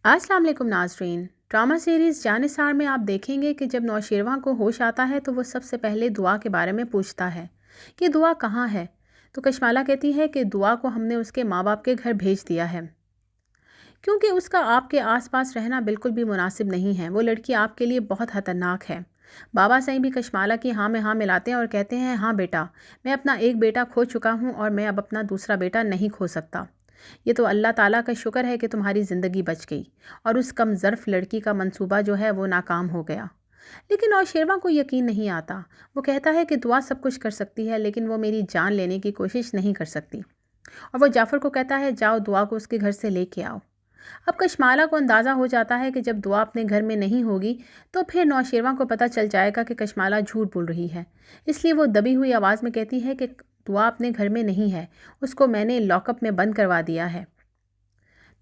السلام علیکم ناظرین، ڈرامہ سیریز جانثار میں آپ دیکھیں گے کہ جب نوشیروان کو ہوش آتا ہے تو وہ سب سے پہلے دعا کے بارے میں پوچھتا ہے کہ دعا کہاں ہے، تو کشمالہ کہتی ہے کہ دعا کو ہم نے اس کے ماں باپ کے گھر بھیج دیا ہے کیونکہ اس کا آپ کے آس پاس رہنا بالکل بھی مناسب نہیں ہے، وہ لڑکی آپ کے لیے بہت خطرناک ہے۔ بابا سائیں بھی کشمالہ کی ہاں میں ہاں ملاتے ہیں اور کہتے ہیں ہاں بیٹا، میں اپنا ایک بیٹا کھو چکا ہوں اور میں اب اپنا دوسرا بیٹا نہیں کھو سکتا۔ یہ تو اللہ تعالیٰ کا شکر ہے کہ تمہاری زندگی بچ گئی اور اس کم ظرف لڑکی کا منصوبہ جو ہے وہ ناکام ہو گیا۔ لیکن نوشیروان کو یقین نہیں آتا، وہ کہتا ہے کہ دعا سب کچھ کر سکتی ہے لیکن وہ میری جان لینے کی کوشش نہیں کر سکتی، اور وہ جعفر کو کہتا ہے جاؤ دعا کو اس کے گھر سے لے کے آؤ۔ اب کشمالہ کو اندازہ ہو جاتا ہے کہ جب دعا اپنے گھر میں نہیں ہوگی تو پھر نوشیروان کو پتہ چل جائے گا کہ کشمالہ جھوٹ بول رہی ہے، اس لیے وہ دبی ہوئی آواز میں کہتی ہے کہ دعا اپنے گھر میں نہیں ہے، اس کو میں نے لاک اپ میں بند کروا دیا ہے۔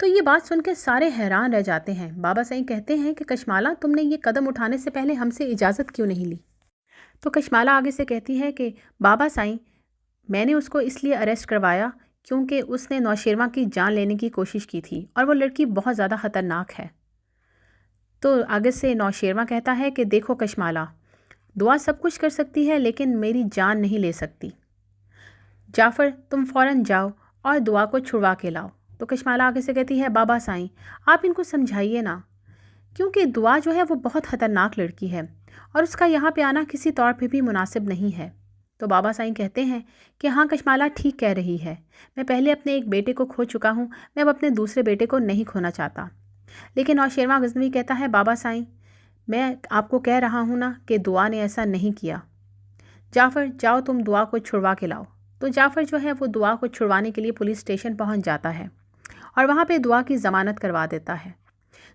تو یہ بات سن کے سارے حیران رہ جاتے ہیں۔ بابا سائیں کہتے ہیں کہ کشمالہ تم نے یہ قدم اٹھانے سے پہلے ہم سے اجازت کیوں نہیں لی؟ تو کشمالہ آگے سے کہتی ہے کہ بابا سائیں، میں نے اس کو اس لیے اریسٹ کروایا کیونکہ اس نے نوشیروان کی جان لینے کی کوشش کی تھی اور وہ لڑکی بہت زیادہ خطرناک ہے۔ تو آگے سے نوشیروان کہتا ہے کہ دیکھو کشمالہ، دعا سب کچھ کر سکتی ہے لیکن میری جان نہیں لے سکتی۔ جعفر تم فوراً جاؤ اور دعا کو چھڑوا کے لاؤ۔ تو کشمالہ آگے سے کہتی ہے بابا سائیں آپ ان کو سمجھائیے نا، کیونکہ دعا جو ہے وہ بہت خطرناک لڑکی ہے اور اس کا یہاں پہ آنا کسی طور پہ بھی مناسب نہیں ہے۔ تو بابا سائیں کہتے ہیں کہ ہاں کشمالہ ٹھیک کہہ رہی ہے، میں پہلے اپنے ایک بیٹے کو کھو چکا ہوں، میں اب اپنے دوسرے بیٹے کو نہیں کھونا چاہتا۔ لیکن نوشیروان غزنوی کہتا ہے بابا سائیں میں آپ کو کہہ رہا ہوں نا کہ دعا نے ایسا نہیں کیا۔ جعفر جاؤ تم دعا کو چھڑوا کے لاؤ۔ تو جعفر جو ہے وہ دعا کو چھڑوانے کے لیے پولیس اسٹیشن پہنچ جاتا ہے اور وہاں پہ دعا کی ضمانت کروا دیتا ہے۔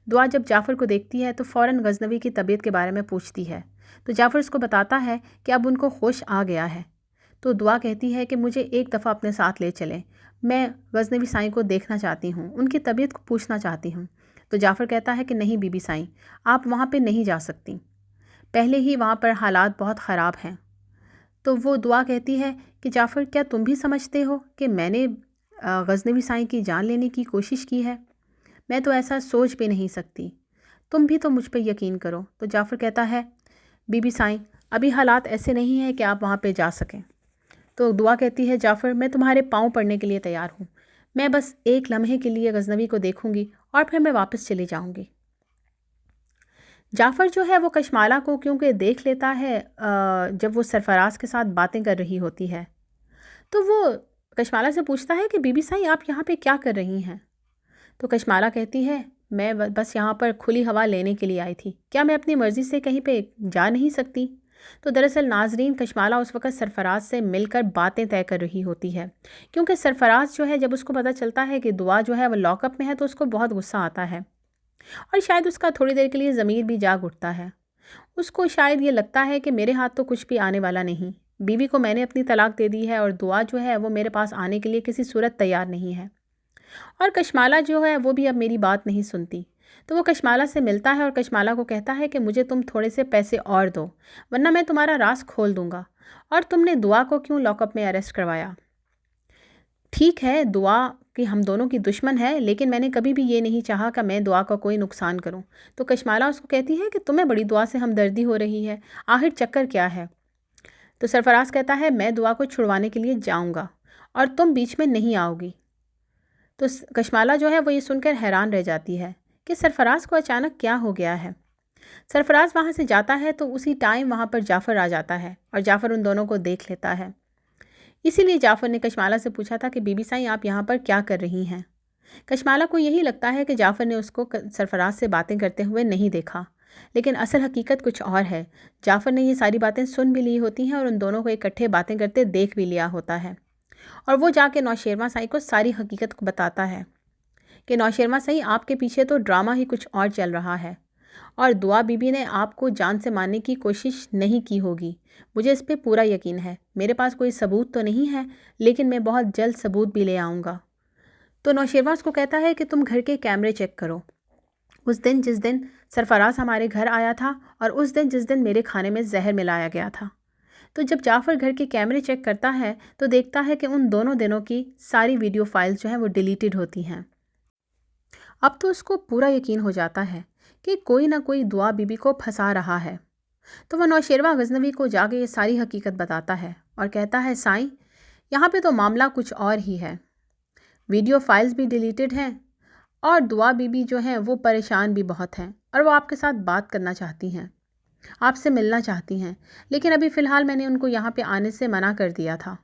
دعا جب جعفر کو دیکھتی ہے تو فوراً غزنوی کی طبیعت کے بارے میں پوچھتی ہے، تو جعفر اس کو بتاتا ہے کہ اب ان کو ہوش آ گیا ہے۔ تو دعا کہتی ہے کہ مجھے ایک دفعہ اپنے ساتھ لے چلیں، میں غزنوی سائیں کو دیکھنا چاہتی ہوں، ان کی طبیعت کو پوچھنا چاہتی ہوں۔ تو جعفر کہتا ہے کہ نہیں بی بی سائیں، آپ وہاں پہ نہیں جا سکتی، پہلے ہی وہاں پر حالات بہت خراب ہیں۔ تو وہ دعا کہتی ہے کہ جعفر کیا تم بھی سمجھتے ہو کہ میں نے غزنوی سائیں کی جان لینے کی کوشش کی ہے؟ میں تو ایسا سوچ بھی نہیں سکتی، تم بھی تو مجھ پہ یقین کرو۔ تو جعفر کہتا ہے بی بی سائیں ابھی حالات ایسے نہیں ہیں کہ آپ وہاں پہ جا سکیں۔ تو دعا کہتی ہے جعفر میں تمہارے پاؤں پڑنے کے لیے تیار ہوں، میں بس ایک لمحے کے لیے غزنوی کو دیکھوں گی اور پھر میں واپس چلی جاؤں گی۔ جعفر جو ہے وہ کشمالہ کو کیونکہ دیکھ لیتا ہے جب وہ سرفراز کے ساتھ باتیں کر رہی ہوتی ہے، تو وہ کشمالہ سے پوچھتا ہے کہ بی بی سائیں آپ یہاں پہ کیا کر رہی ہیں؟ تو کشمالہ کہتی ہے میں بس یہاں پر کھلی ہوا لینے کے لیے آئی تھی، کیا میں اپنی مرضی سے کہیں پہ جا نہیں سکتی؟ تو دراصل ناظرین کشمالہ اس وقت سرفراز سے مل کر باتیں طے کر رہی ہوتی ہے، کیونکہ سرفراز جو ہے جب اس کو پتہ چلتا ہے کہ دعا جو ہے وہ لاک اپ میں ہے تو اس کو بہت غصہ آتا ہے اور شاید اس کا تھوڑی دیر کے لیے ضمیر بھی جاگ اٹھتا ہے۔ اس کو شاید یہ لگتا ہے کہ میرے ہاتھ تو کچھ بھی آنے والا نہیں، بیوی کو میں نے اپنی طلاق دے دی ہے اور دعا جو ہے وہ میرے پاس آنے کے لیے کسی صورت تیار نہیں ہے، اور کشمالہ جو ہے وہ بھی اب میری بات نہیں سنتی۔ تو وہ کشمالہ سے ملتا ہے اور کشمالہ کو کہتا ہے کہ مجھے تم تھوڑے سے پیسے اور دو ورنہ میں تمہارا راز کھول دوں گا، اور تم نے دعا کو کیوں لاک اپ میں اریسٹ کروایا؟ ٹھیک ہے دعا کہ ہم دونوں کی دشمن ہے لیکن میں نے کبھی بھی یہ نہیں چاہا کہ میں دعا کا کوئی نقصان کروں۔ تو کشمالہ اس کو کہتی ہے کہ تمہیں بڑی دعا سے ہمدردی ہو رہی ہے، آخر چکر کیا ہے؟ تو سرفراز کہتا ہے میں دعا کو چھڑوانے کے لیے جاؤں گا اور تم بیچ میں نہیں آؤ گی۔ تو کشمالہ جو ہے وہ یہ سن کر حیران رہ جاتی ہے کہ سرفراز کو اچانک کیا ہو گیا ہے۔ سرفراز وہاں سے جاتا ہے تو اسی ٹائم وہاں پر جعفر آ جاتا ہے اور جعفر ان دونوں کو دیکھ لیتا ہے، اسی لیے جعفر نے کشمالہ سے پوچھا تھا کہ بی بی سائیں آپ یہاں پر کیا کر رہی ہیں؟ کشمالہ کو یہی لگتا ہے کہ جعفر نے اس کو سرفراز سے باتیں کرتے ہوئے نہیں دیکھا، لیکن اصل حقیقت کچھ اور ہے۔ جعفر نے یہ ساری باتیں سن بھی لی ہوتی ہیں اور ان دونوں کو اکٹھے باتیں کرتے دیکھ بھی لیا ہوتا ہے، اور وہ جا کے نوشیروان سائیں کو ساری حقیقت کو بتاتا ہے کہ نوشیروان سائیں آپ کے پیچھے تو ڈرامہ ہی کچھ اور چل رہا ہے، اور دعا بی بی نے آپ کو جان سے مارنے کی کوشش نہیں کی ہوگی، مجھے اس پہ پورا یقین ہے، میرے پاس کوئی ثبوت تو نہیں ہے لیکن میں بہت جلد ثبوت بھی لے آؤں گا۔ تو نوشیروان اس کو کہتا ہے کہ تم گھر کے کیمرے چیک کرو، اس دن جس دن سرفراز ہمارے گھر آیا تھا اور اس دن جس دن میرے کھانے میں زہر ملایا گیا تھا۔ تو جب جعفر گھر کے کیمرے چیک کرتا ہے تو دیکھتا ہے کہ ان دونوں دنوں کی ساری ویڈیو فائلز جو ہیں وہ ڈیلیٹڈ ہوتی ہیں، اب تو اس کو پورا یقین ہو جاتا ہے کہ کوئی نہ کوئی دعا بی بی کو پھنسا رہا ہے۔ تو وہ نوشیروان غزنوی کو جا کے یہ ساری حقیقت بتاتا ہے اور کہتا ہے سائیں، یہاں پہ تو معاملہ کچھ اور ہی ہے، ویڈیو فائلز بھی ڈیلیٹڈ ہیں اور دعا بی بی جو ہیں وہ پریشان بھی بہت ہیں اور وہ آپ کے ساتھ بات کرنا چاہتی ہیں، آپ سے ملنا چاہتی ہیں، لیکن ابھی فی الحال میں نے ان کو یہاں پہ آنے سے منع کر دیا تھا۔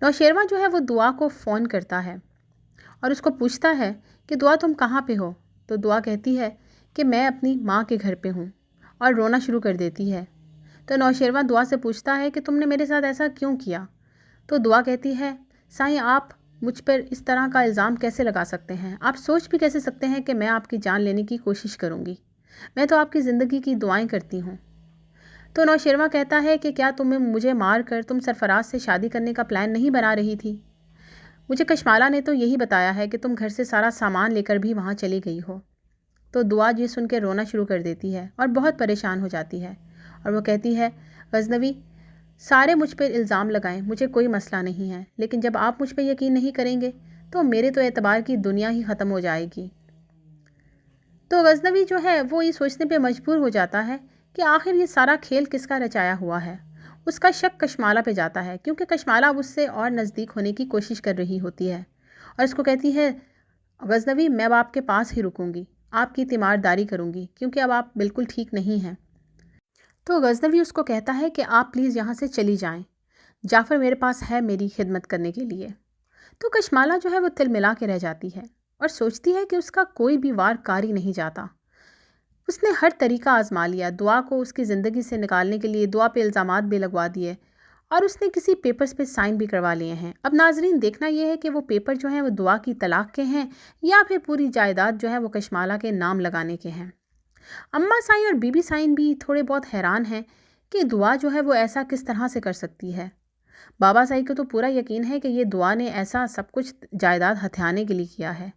نوشیروان جو ہے وہ دعا کو فون کرتا ہے اور اس کو پوچھتا ہے کہ دعا تم کہاں پہ ہو؟ تو دعا کہتی ہے کہ میں اپنی ماں کے گھر پہ ہوں اور رونا شروع کر دیتی ہے۔ تو نوشیروان دعا سے پوچھتا ہے کہ تم نے میرے ساتھ ایسا کیوں کیا؟ تو دعا کہتی ہے سائیں، آپ مجھ پر اس طرح کا الزام کیسے لگا سکتے ہیں؟ آپ سوچ بھی کیسے سکتے ہیں کہ میں آپ کی جان لینے کی کوشش کروں گی؟ میں تو آپ کی زندگی کی دعائیں کرتی ہوں۔ تو نوشیروان کہتا ہے کہ کیا تمہیں مجھے مار کر تم سرفراز سے شادی کرنے کا پلان نہیں بنا رہی تھی؟ مجھے کشمالہ نے تو یہی بتایا ہے کہ تم گھر سے سارا سامان لے کر بھی وہاں چلی گئی ہو۔ تو دعا یہ سن کے رونا شروع کر دیتی ہے اور بہت پریشان ہو جاتی ہے اور وہ کہتی ہے غزنوی، سارے مجھ پہ الزام لگائیں، مجھے کوئی مسئلہ نہیں ہے، لیکن جب آپ مجھ پہ یقین نہیں کریں گے تو میرے تو اعتبار کی دنیا ہی ختم ہو جائے گی۔ تو غزنوی جو ہے وہ یہ سوچنے پہ مجبور ہو جاتا ہے کہ آخر یہ سارا کھیل کس کا رچایا ہوا ہے۔ اس کا شک کشمالہ پہ جاتا ہے کیونکہ کشمالہ اب اس سے اور نزدیک ہونے کی کوشش کر رہی ہوتی ہے اور اس کو کہتی ہے غزنوی، میں اب آپ کے پاس ہی رکوں گی، آپ کی تیمارداری کروں گی کیونکہ اب آپ بالکل ٹھیک نہیں ہیں۔ تو غزنوی اس کو کہتا ہے کہ آپ پلیز یہاں سے چلی جائیں، جعفر میرے پاس ہے میری خدمت کرنے کے لیے۔ تو کشمالہ جو ہے وہ تل ملا کے رہ جاتی ہے اور سوچتی ہے کہ اس کا کوئی بھی وار کاری نہیں جاتا۔ اس نے ہر طریقہ آزما لیا، دعا کو اس کی زندگی سے نکالنے کے لیے دعا پہ الزامات بھی لگوا دیے اور اس نے کسی پیپرز پہ سائن بھی کروا لیے ہیں۔ اب ناظرین دیکھنا یہ ہے کہ وہ پیپر جو ہیں وہ دعا کی طلاق کے ہیں یا پھر پوری جائیداد جو ہے وہ کشمالہ کے نام لگانے کے ہیں۔ اماں سائیں اور بی بی سائن بھی تھوڑے بہت حیران ہیں کہ دعا جو ہے وہ ایسا کس طرح سے کر سکتی ہے۔ بابا سائیں کو تو پورا یقین ہے کہ یہ دعا نے ایسا سب کچھ جائیداد ہتھیانے کے لیے کیا ہے،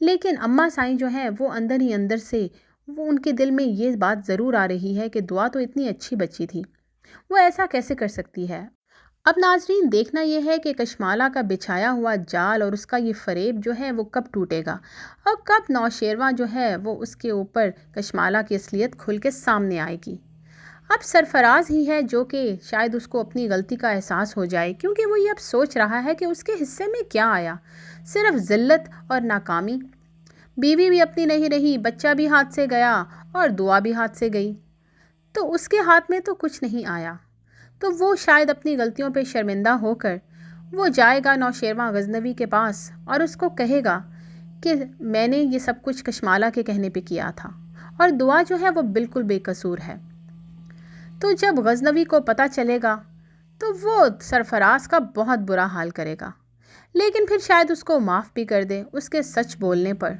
لیکن اماں سائیں جو ہیں وہ اندر ہی اندر سے وہ ان کے دل میں یہ بات ضرور آ رہی ہے کہ دعا تو اتنی اچھی بچی تھی، وہ ایسا کیسے کر سکتی ہے۔ اب ناظرین دیکھنا یہ ہے کہ کشمالہ کا بچھایا ہوا جال اور اس کا یہ فریب جو ہے وہ کب ٹوٹے گا اور کب نوشیروان جو ہے وہ اس کے اوپر کشمالہ کی اصلیت کھل کے سامنے آئے گی۔ اب سرفراز ہی ہے جو کہ شاید اس کو اپنی غلطی کا احساس ہو جائے، کیونکہ وہ یہ اب سوچ رہا ہے کہ اس کے حصے میں کیا آیا، صرف ذلت اور ناکامی۔ بیوی بھی اپنی نہیں رہی، بچہ بھی ہاتھ سے گیا اور دعا بھی ہاتھ سے گئی، تو اس کے ہاتھ میں تو کچھ نہیں آیا۔ تو وہ شاید اپنی غلطیوں پہ شرمندہ ہو کر وہ جائے گا نوشیروان غزنوی کے پاس اور اس کو کہے گا کہ میں نے یہ سب کچھ کشمالہ کے کہنے پہ کیا تھا اور دعا جو ہے وہ بالکل بے قصور ہے۔ تو جب غزنوی کو پتہ چلے گا تو وہ سرفراز کا بہت برا حال کرے گا، لیکن پھر شاید اس کو معاف بھی کر دے اس کے سچ بولنے پر،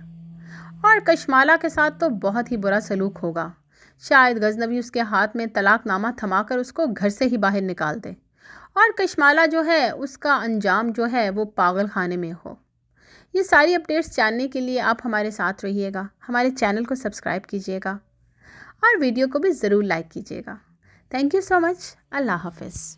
اور کشمالہ کے ساتھ تو بہت ہی برا سلوک ہوگا۔ شاید غزنوی اس کے ہاتھ میں طلاق نامہ تھما کر اس کو گھر سے ہی باہر نکال دے اور کشمالہ جو ہے اس کا انجام جو ہے وہ پاگل خانے میں ہو۔ یہ ساری اپڈیٹس جاننے کے لیے آپ ہمارے ساتھ رہیے گا، ہمارے چینل کو سبسکرائب کیجیے گا اور ویڈیو کو بھی ضرور لائک کیجیے گا۔ تھینک یو سو مچ۔ اللہ حافظ۔